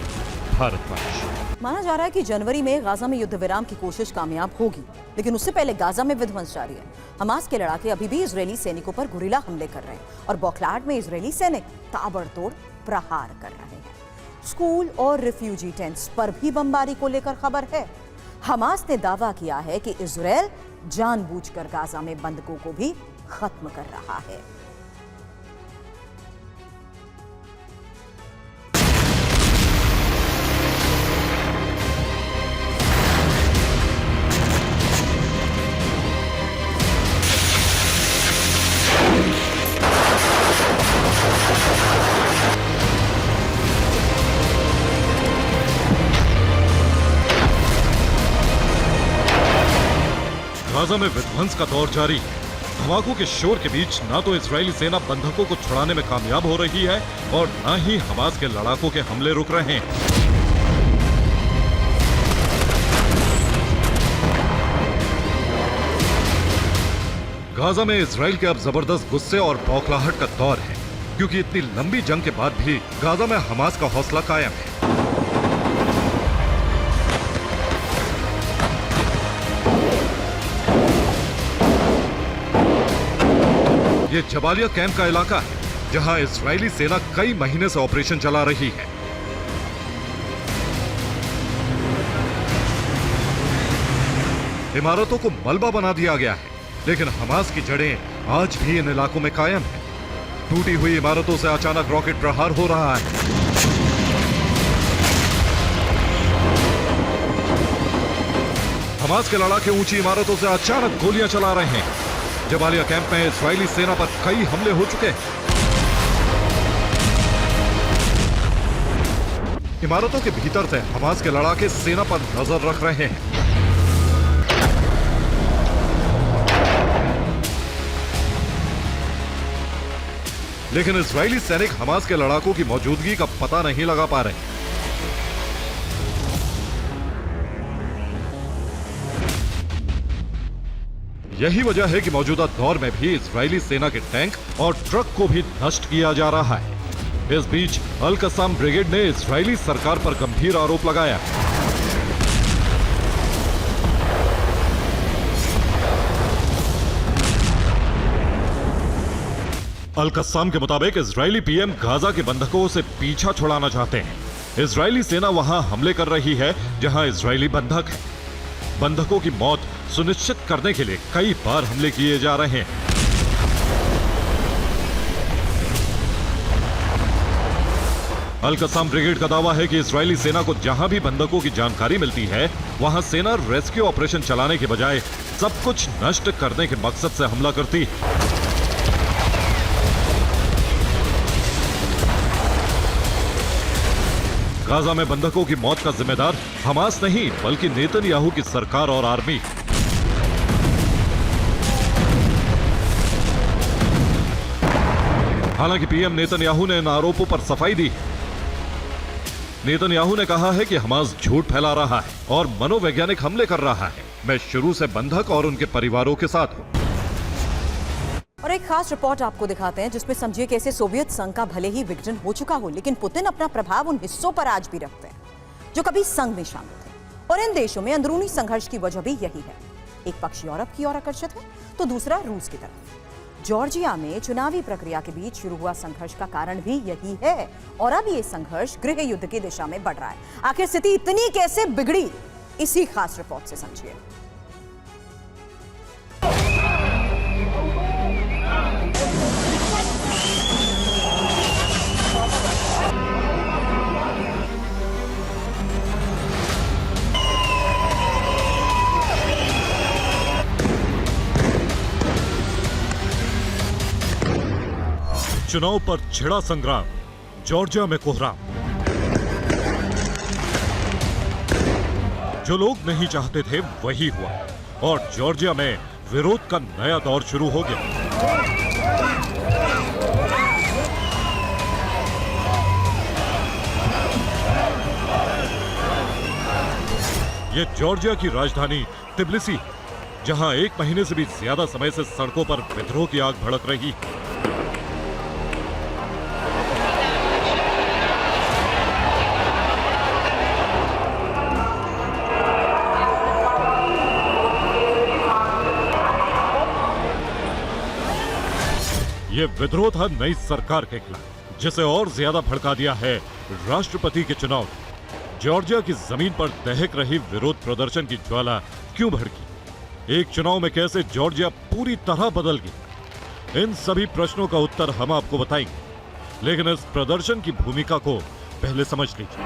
Bharatvarsh. माना जा रहा है कि जनवरी में गाजा में युद्ध विराम की कोशिश कामयाब होगी, लेकिन उससे पहले गाजा में विध्वंस जारी है। हमास के लड़ाके अभी भी इजरायली सैनिकों पर गुरिल्ला हमले कर रहे हैं और बौखलाहट में इजरायली सैनिक ताबड़तोड़ प्रहार कर रहे हैं। स्कूल और रिफ्यूजी टेंट्स पर भी बमबारी को लेकर खबर है। हमास ने दावा किया है कि इजरायल जानबूझकर गाजा में बंधकों को भी खत्म कर रहा है। गाजा में विध्वंस का दौर जारी है। धमाकों के शोर के बीच ना तो इजरायली सेना बंधकों को छुड़ाने में कामयाब हो रही है और ना ही हमास के लड़ाकों के हमले रुक रहे हैं। गाजा में इजरायल के अब जबरदस्त गुस्से और बौखलाहट का दौर है, क्योंकि इतनी लंबी जंग के बाद भी गाजा में हमास का हौसला कायम है। ये जबालिया कैंप का इलाका है, जहां इजरायली सेना कई महीने से ऑपरेशन चला रही है। इमारतों को मलबा बना दिया गया है, लेकिन हमास की जड़ें आज भी इन इलाकों में कायम है। टूटी हुई इमारतों से अचानक रॉकेट प्रहार हो रहा है। हमास के लड़ाके ऊंची इमारतों से अचानक गोलियां चला रहे हैं। जबालिया कैंप में इजरायली सेना पर कई हमले हो चुके हैं। इमारतों के भीतर से हमास के लड़ाके सेना पर नजर रख रहे हैं। लेकिन इजरायली सैनिक हमास के लड़ाकों की मौजूदगी का पता नहीं लगा पा रहे। यही वजह है कि मौजूदा दौर में भी इजरायली सेना के टैंक और ट्रक को भी नष्ट किया जा रहा है। इस बीच अल कसाम ब्रिगेड ने इजरायली सरकार पर गंभीर आरोप लगाया। अल कसाम के मुताबिक इजरायली पीएम गाजा के बंधकों से पीछा छुड़ाना चाहते हैं। इजरायली सेना वहां हमले कर रही है जहां इजरायली बंधक है। बंधकों की मौत सुनिश्चित करने के लिए कई बार हमले किए जा रहे हैं। अल कस्साम ब्रिगेड का दावा है कि इजरायली सेना को जहां भी बंधकों की जानकारी मिलती है वहां सेना रेस्क्यू ऑपरेशन चलाने के बजाय सब कुछ नष्ट करने के मकसद से हमला करती है। गाजा में बंधकों की मौत का जिम्मेदार हमास नहीं बल्कि नेतन्याहू की सरकार और आर्मी। हालांकि पीएम नेतन्याहू ने इन आरोपों पर सफाई दी। नेतन्याहू ने कहा है कि हमास झूठ फैला रहा है और मनोवैज्ञानिक हमले कर रहा है। मैं शुरू से बंधक और उनके परिवारों के साथ हूं। और एक खास रिपोर्ट आपको दिखाते हैं जिसमें समझिए कैसे सोवियत संघ का भले ही विघटन हो चुका हो, लेकिन पुतिन अपना प्रभाव उन हिस्सों पर आज भी रखते हैं जो कभी संघ में शामिल थे। और इन देशों में अंदरूनी संघर्ष की वजह भी यही है। एक पक्ष यूरोप की ओर आकर्षित है तो दूसरा रूस की तरफ। जॉर्जिया में चुनावी प्रक्रिया के बीच शुरू हुआ संघर्ष का कारण भी यही है और अब ये संघर्ष गृह युद्ध की दिशा में बढ़ रहा है। आखिर स्थिति इतनी कैसे बिगड़ी, इसी खास रिपोर्ट से समझिए। चुनाव पर छिड़ा संग्राम, जॉर्जिया में कोहराम। जो लोग नहीं चाहते थे वही हुआ और जॉर्जिया में विरोध का नया दौर शुरू हो गया। यह जॉर्जिया की राजधानी तिब्लिसी, जहां 1 महीने से भी ज्यादा समय से सड़कों पर विद्रोह की आग भड़क रही है। ये विद्रोह था नई सरकार के खिलाफ, जिसे और ज्यादा भड़का दिया है राष्ट्रपति के चुनाव। जॉर्जिया की जमीन पर दहक रही विरोध प्रदर्शन की ज्वाला क्यों भड़की? एक चुनाव में कैसे जॉर्जिया पूरी तरह बदल गई? इन सभी प्रश्नों का उत्तर हम आपको बताएंगे, लेकिन इस प्रदर्शन की भूमिका को पहले समझ लीजिए।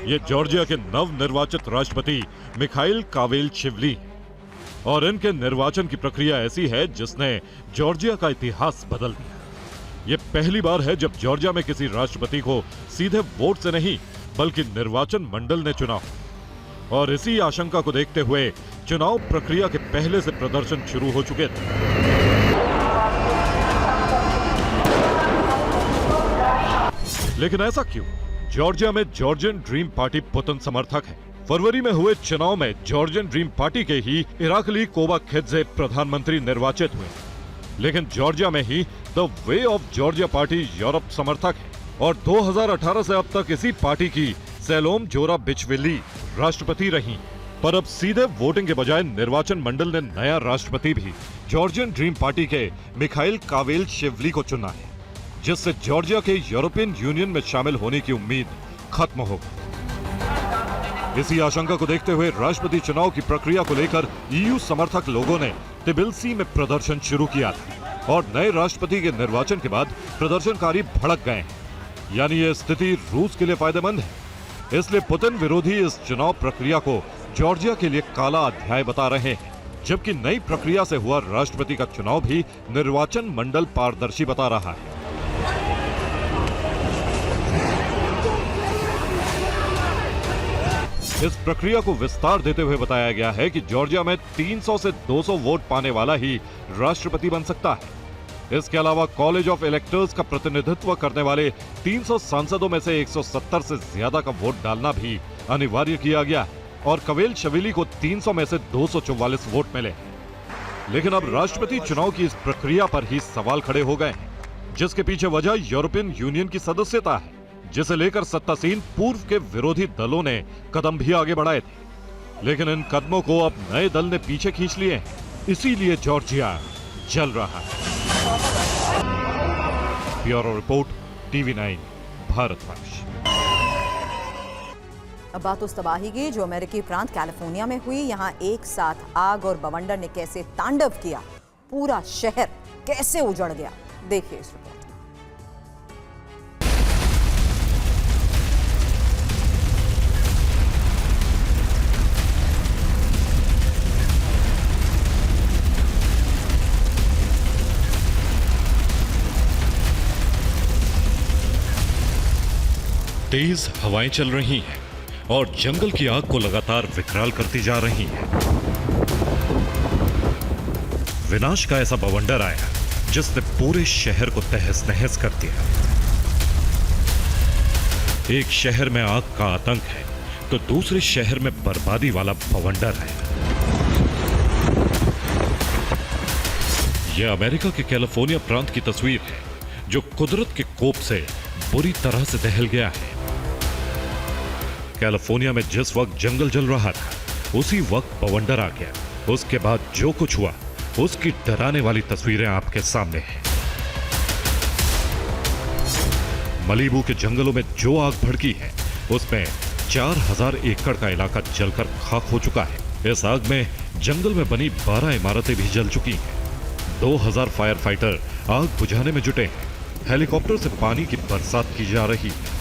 ये जॉर्जिया के नवनिर्वाचित राष्ट्रपति मिखाइल कावेलशिवली और इनके निर्वाचन की प्रक्रिया ऐसी है जिसने जॉर्जिया का इतिहास बदल दिया। यह पहली बार है जब जॉर्जिया में किसी राष्ट्रपति को सीधे वोट से नहीं बल्कि निर्वाचन मंडल ने चुना। और इसी आशंका को देखते हुए चुनाव प्रक्रिया के पहले से प्रदर्शन शुरू हो चुके थे। लेकिन ऐसा क्यों? जॉर्जिया में जॉर्जियन ड्रीम पार्टी पुतिन समर्थक है। फरवरी में हुए चुनाव में जॉर्जियन ड्रीम पार्टी के ही इराकली कोबाखेड्जे प्रधानमंत्री निर्वाचित हुए। लेकिन जॉर्जिया में ही the way of Georgia party Europe समर्थक है और 2018 से अब तक इसी पार्टी की सैलोम जोराबिचविली राष्ट्रपति रही। पर अब सीधे वोटिंग के बजाय निर्वाचन मंडल ने नया राष्ट्रपति भी जॉर्जियन ड्रीम पार्टी के मिखाइल कावेलशिवली को चुना है, जिससे जॉर्जिया के यूरोपियन यूनियन में शामिल होने की उम्मीद खत्म हो गई। इसी आशंका को देखते हुए राष्ट्रपति चुनाव की प्रक्रिया को लेकर ईयू समर्थक लोगों ने तिबिलिसी में प्रदर्शन शुरू किया था और नए राष्ट्रपति के निर्वाचन के बाद प्रदर्शनकारी भड़क गए हैं। यानी यह स्थिति रूस के लिए फायदेमंद है। इसलिए पुतिन विरोधी इस चुनाव प्रक्रिया को जॉर्जिया के लिए काला अध्याय बता रहे हैं, जबकि नई प्रक्रिया से हुआ राष्ट्रपति का चुनाव भी निर्वाचन मंडल पारदर्शी बता रहा है। इस प्रक्रिया को विस्तार देते हुए बताया गया है कि जॉर्जिया में 300 से 200 वोट पाने वाला ही राष्ट्रपति बन सकता है। इसके अलावा कॉलेज ऑफ इलेक्टर्स का प्रतिनिधित्व करने वाले 300 सांसदों में से 170 से ज्यादा का वोट डालना भी अनिवार्य किया गया है और कावेलशिवली को 300 में से 244 वोट मिले। लेकिन अब राष्ट्रपति चुनाव की इस प्रक्रिया पर ही सवाल खड़े हो गए हैं, जिसके पीछे वजह यूरोपियन यूनियन की सदस्यता है, जिसे लेकर सत्तासीन पूर्व के विरोधी दलों ने कदम भी आगे बढ़ाए थे। लेकिन इन कदमों को अब नए दल ने पीछे खींच लिए हैं, इसीलिए जॉर्जिया जल रहा है। Bureau report, TV9 Bharatvarsh. अब बात उस तबाही की जो अमेरिकी प्रांत कैलिफोर्निया में हुई। यहां एक साथ आग और बवंडर ने कैसे तांडव किया, पूरा शहर कैसे उजड़ गया, देखिए इस रिपोर्ट में। तेज हवाएं चल रही हैं और जंगल की आग को लगातार विकराल करती जा रही हैं। विनाश का ऐसा बवंडर आया जिसने पूरे शहर को तहस नहस कर दिया। एक शहर में आग का आतंक है तो दूसरे शहर में बर्बादी वाला बवंडर है। यह अमेरिका के कैलिफोर्निया प्रांत की तस्वीर है जो कुदरत के कोप से बुरी तरह से दहल गया है। कैलिफोर्निया में जिस वक्त जंगल जल रहा था उसी वक्त बवंडर आ गया। उसके बाद जो कुछ हुआ उसकी डराने वाली तस्वीरें आपके सामने हैं। मलीबू के जंगलों में जो आग भड़की है उसमें 4000 एकड़ का इलाका जलकर खाक हो चुका है। इस आग में जंगल में बनी 12 इमारतें भी जल चुकी हैं। 2000 फायर फाइटर आग बुझाने में जुटे हैं। हेलीकॉप्टर से पानी की बरसात की जा रही है।